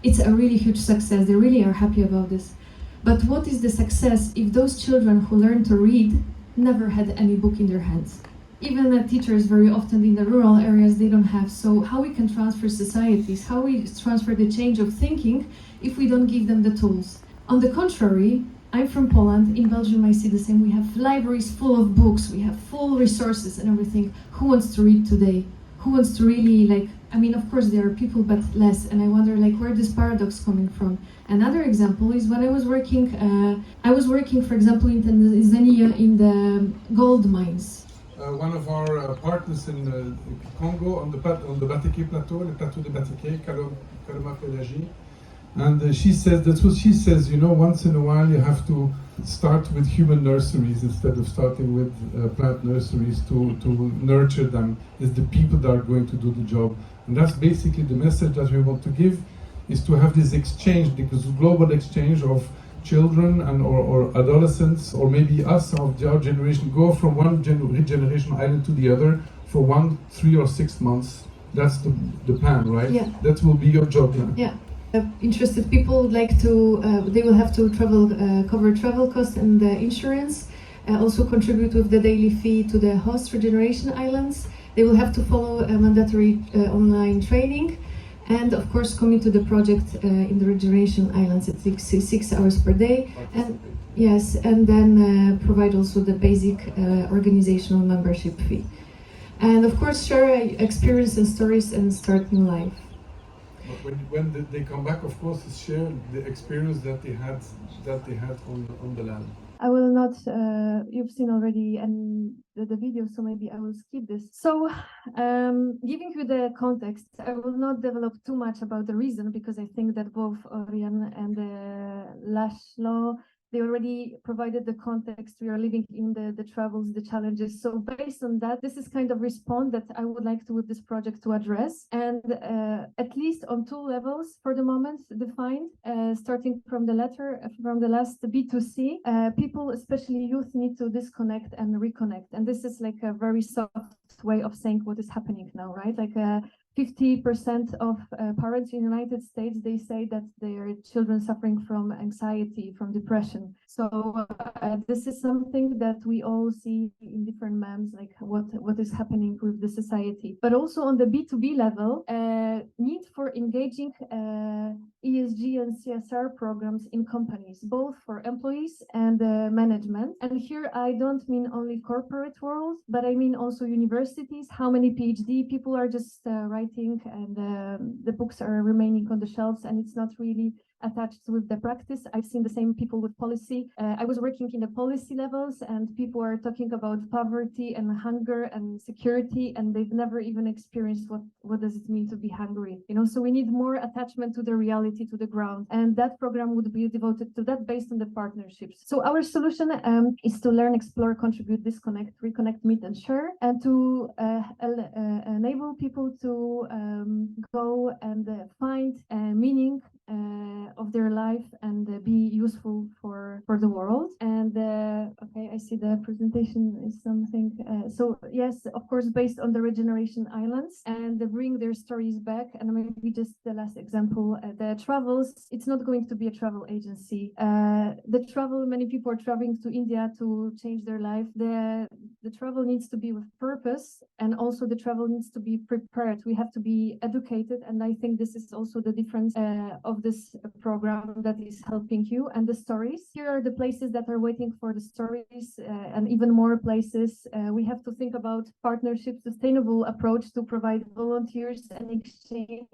it's a really huge success. They really are happy about this. But what is the success if those children who learn to read never had any book in their hands? Even the teachers very often in the rural areas, they don't have. So how we can transfer societies, how we transfer the change of thinking if we don't give them the tools? On the contrary, I'm from Poland. In Belgium, I see the same. We have libraries full of books. We have full resources and everything. Who wants to read today? Who wants to really I mean, of course, there are people, but less. And I wonder, where this paradox coming from? Another example is when I was working, for example, in Tanzania in the gold mines. One of our partners in Congo on the Bateke plateau, le plateau de Bateke, Kaloma Pelagie. And she says, that's what she says, once in a while you have to start with human nurseries instead of starting with plant nurseries to nurture them. It's the people that are going to do the job. And that's basically the message that we want to give, is to have this exchange, because global exchange of children and or adolescents, or maybe us of our generation, go from one regeneration island to the other for 1, 3 or 6 months. That's the plan, right? Yeah. That will be your job now. Yeah. Interested people would like to, they will have to cover travel costs and insurance, also contribute with the daily fee to the host Regeneration Islands. They will have to follow a mandatory online training, and of course commit to the project in the Regeneration Islands at 6 hours per day. And yes, and then provide also the basic organizational membership fee. And of course share experience and stories and start new life. When they come back, of course, share the experience that they had on the land. I will not, you've seen already and the video, so maybe I will skip this. So, giving you the context, I will not develop too much about the reason, because I think that both Orion and Laszlo, they already provided the context. We are living in the troubles, the challenges. So based on that, this is kind of response that I would like to, with this project, to address. And at least on 2 levels for the moment defined, starting from the last B2C, people, especially youth, need to disconnect and reconnect. And this is like a very soft way of saying what is happening now, right? 50% of parents in the United States, they say that their children suffering from anxiety, from depression. So this is something that we all see in different memes, like what is happening with the society. But also on the B2B level, need for engaging ESG and CSR programs in companies, both for employees and management. And here I don't mean only corporate world, but I mean also universities. How many PhD people are just writing, and the books are remaining on the shelves, and it's not really attached with the practice. I've seen the same people with policy. I was working in the policy levels, and people are talking about poverty and hunger and security, and they've never even experienced what does it mean to be hungry. So we need more attachment to the reality, to the ground, and that program would be devoted to that based on the partnerships. So our solution is to learn, explore, contribute, disconnect, reconnect, meet, and share, and to enable people to go and find meaning of their life and be useful for the world. And okay, I see the presentation is something. So yes, of course, based on the Regeneration Islands, and they bring their stories back. And maybe just the last example, the travels. It's not going to be a travel agency. The travel, many people are traveling to India to change their life. The travel needs to be with purpose, and also the travel needs to be prepared. We have to be educated, and I think this is also the difference of this program that is helping you. And the stories, here are the places that are waiting for the stories, and even more places. We have to think about partnership, sustainable approach to provide volunteers and exchange